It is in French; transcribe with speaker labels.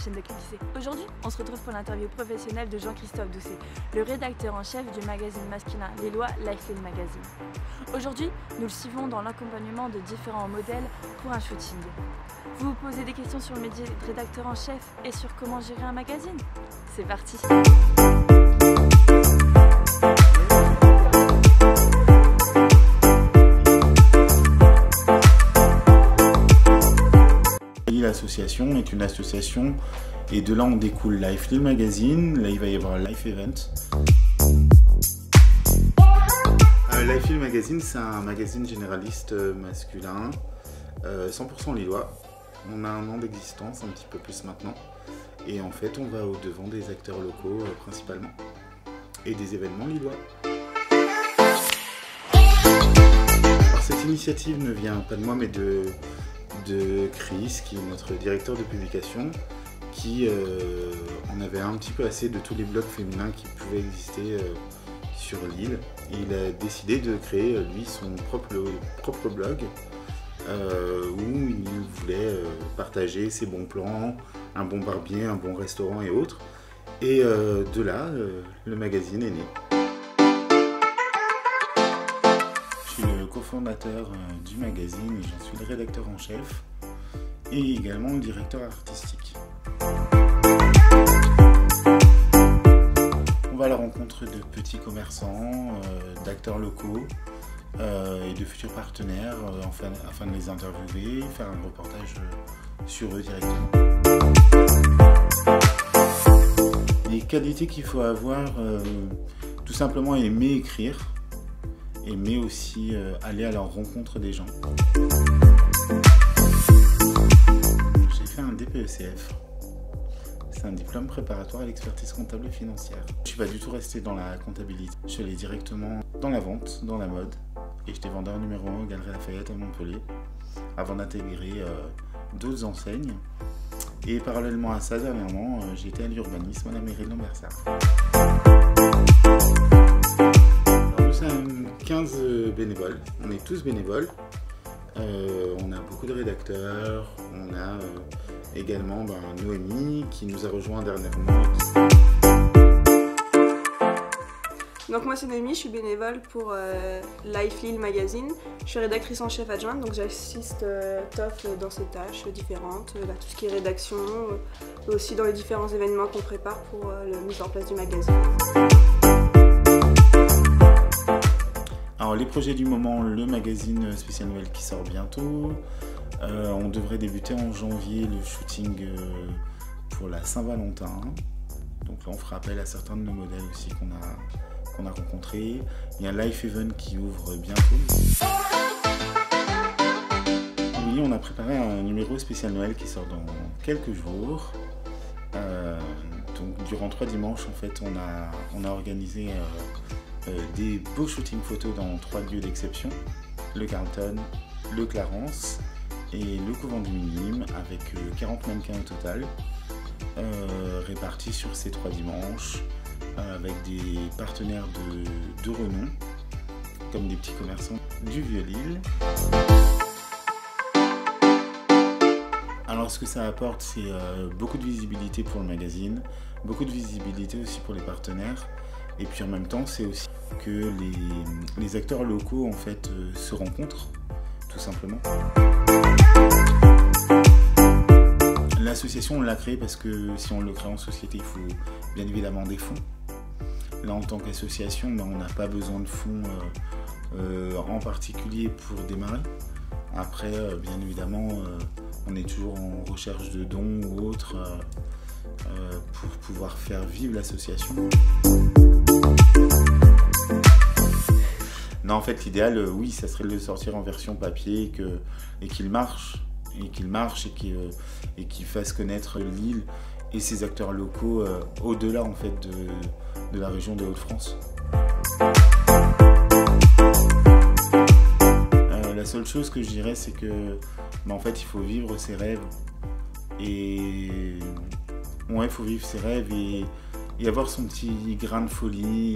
Speaker 1: chaîne de Clip lycée. Aujourd'hui, on se retrouve pour l'interview professionnelle de Jean-Christophe Doucet, le rédacteur en chef du magazine masculin Lillois Lifestyle Magazine. Aujourd'hui, nous le suivons dans l'accompagnement de différents modèles pour un shooting. Vous vous posez des questions sur le métier de rédacteur en chef et sur comment gérer un magazine? C'est parti!
Speaker 2: L'association est une association et de là on découle Lifestyle Magazine. Là il va y avoir Life Event. Lifestyle Magazine, c'est un magazine généraliste masculin, 100% lillois. On a 1 an d'existence, un petit peu plus maintenant. Et en fait on va au devant des acteurs locaux principalement et des événements lillois. Alors, cette initiative ne vient pas de moi mais de Chris, qui est notre directeur de publication, qui en avait un petit peu assez de tous les blogs féminins qui pouvaient exister sur l'île. Et il a décidé de créer lui son propre blog où il voulait partager ses bons plans, un bon barbier, un bon restaurant et autres. Et de là, le magazine est né. Je suis le cofondateur du magazine et j'en suis le rédacteur en chef et également le directeur artistique. On va à la rencontre de petits commerçants, d'acteurs locaux et de futurs partenaires afin de les interviewer, faire un reportage sur eux directement. Les qualités qu'il faut avoir, tout simplement aimer écrire, aimer aussi aller à la rencontre des gens. J'ai fait un DPECF. C'est un diplôme préparatoire à l'expertise comptable et financière. Je ne suis pas du tout resté dans la comptabilité. Je suis allé directement dans la vente, dans la mode. Et j'étais vendeur numéro 1 au Galeries Lafayette à Montpellier, avant d'intégrer d'autres enseignes. Et parallèlement à ça, dernièrement, j'étais à l'urbanisme à la mairie de Lambersart. Nous sommes 15 bénévoles, on est tous bénévoles. On a beaucoup de rédacteurs, on a également Noémie qui nous a rejoint dernièrement.
Speaker 3: Donc moi c'est Noémie, je suis bénévole pour Lifestyle Magazine. Je suis rédactrice en chef adjointe, donc j'assiste Toff dans ses tâches différentes, tout ce qui est rédaction, aussi dans les différents événements qu'on prépare pour la mise en place du magazine.
Speaker 2: Alors les projets du moment, le magazine spécial Noël qui sort bientôt. On devrait débuter en janvier le shooting pour la Saint-Valentin. Donc là on fera appel à certains de nos modèles aussi qu'on a rencontrés. Il y a un Life Event qui ouvre bientôt. Oui, on a préparé un numéro spécial Noël qui sort dans quelques jours. Donc durant 3 dimanches en fait on a organisé des beaux shootings photos dans 3 lieux d'exception, le Carlton, le Clarence et le Couvent du Minime, avec 40 mannequins au total, répartis sur ces 3 dimanches, avec des partenaires de renom, comme des petits commerçants du Vieux-Lille. Alors ce que ça apporte, c'est beaucoup de visibilité pour le magazine, beaucoup de visibilité aussi pour les partenaires, et puis en même temps, c'est aussi que les acteurs locaux en fait se rencontrent, tout simplement. L'association, on l'a créée parce que si on le crée en société, il faut bien évidemment des fonds. Là, en tant qu'association, on n'a pas besoin de fonds en particulier pour démarrer. Après, bien évidemment, on est toujours en recherche de dons ou autres pour pouvoir faire vivre l'association. Non, en fait, l'idéal, oui, ça serait de le sortir en version papier et qu'il marche, et qu'il fasse connaître l'île et ses acteurs locaux au-delà en fait de la région des Hauts-de-France. La seule chose que je dirais, c'est que en fait, il faut vivre ses rêves et ouais, il faut vivre ses rêves et avoir son petit grain de folie.